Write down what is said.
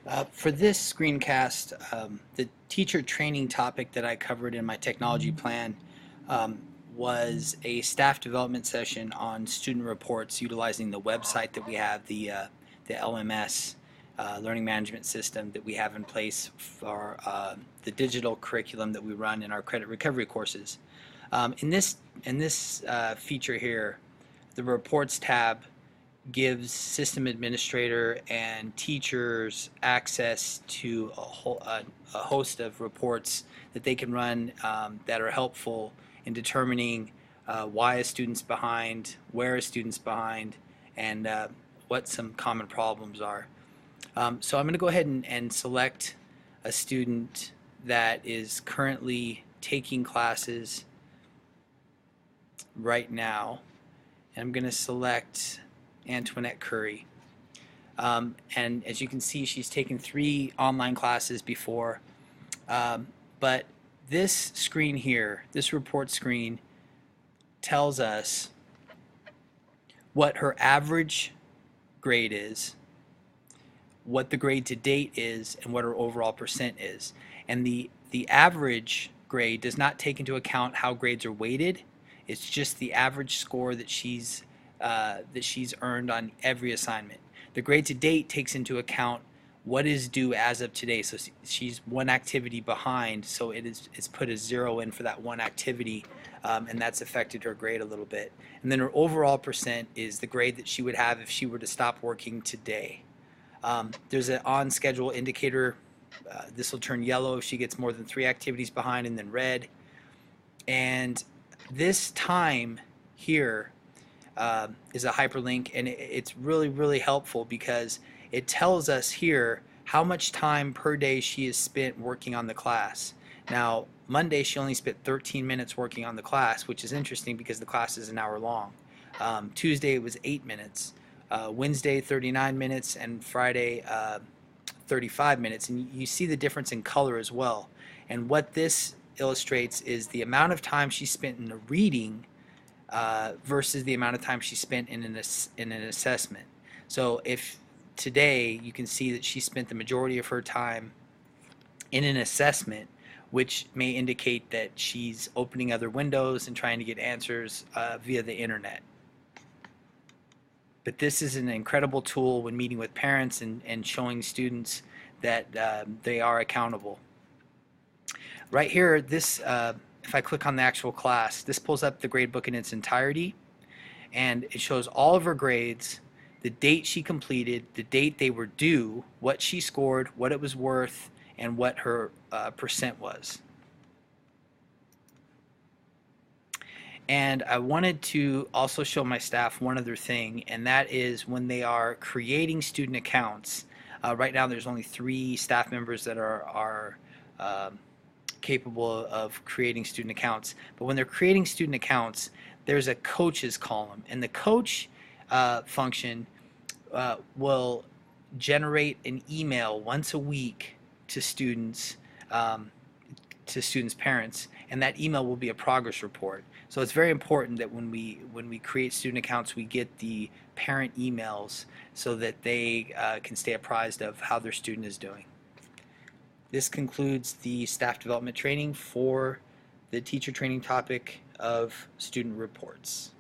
For this screencast, the teacher training topic that I covered in my technology plan um, was a staff development session on student reports utilizing the website that we have, the LMS, learning management system that we have in place for the digital curriculum that we run in our credit recovery courses. In this feature here, the reports tab gives system administrator and teachers access to a host of reports that they can run that are helpful in determining why a student's behind, where a student's behind, and what some common problems are. So I'm going to go ahead and select a student that is currently taking classes right now. And I'm going to select Antoinette Curry. And as you can see, she's taken 3 online classes before. But this screen here, this report screen, tells us what her average grade is, what the grade to date is, and what her overall percent is. And the average grade does not take into account how grades are weighted. It's just the average score that she's earned on every assignment. The grade to date takes into account what is due as of today. So she's one activity behind, so it's put a 0 in for that one activity, and that's affected her grade a little bit. And then her overall percent is the grade that she would have if she were to stop working today. There's an on schedule indicator. This will turn yellow if she gets more than 3 activities behind, and then red. And this time here is a hyperlink, and it's really, really helpful because it tells us here how much time per day she has spent working on the class. Now, Monday she only spent 13 minutes working on the class, which is interesting because the class is an hour long. Tuesday it was 8 minutes. Wednesday 39 minutes, and Friday 35 minutes. And you see the difference in color as well. And what this illustrates is the amount of time she spent in the reading versus the amount of time she spent in an assessment. So if today you can see that she spent the majority of her time in an assessment, which may indicate that she's opening other windows and trying to get answers via the internet. But this is an incredible tool when meeting with parents and showing students that they are accountable. Right here, if I click on the actual class, this pulls up the gradebook in its entirety, and it shows all of her grades, the date she completed, the date they were due, what she scored, what it was worth, and what her percent was. And I wanted to also show my staff one other thing, and that is when they are creating student accounts. Right now there's only 3 staff members that are capable of creating student accounts. But when they're creating student accounts, there's a coaches column, and the coach function will generate an email once a week to students' parents, and that email will be a progress report. So it's very important that when we create student accounts, we get the parent emails so that they can stay apprised of how their student is doing. This concludes the staff development training for the teacher training topic of student reports.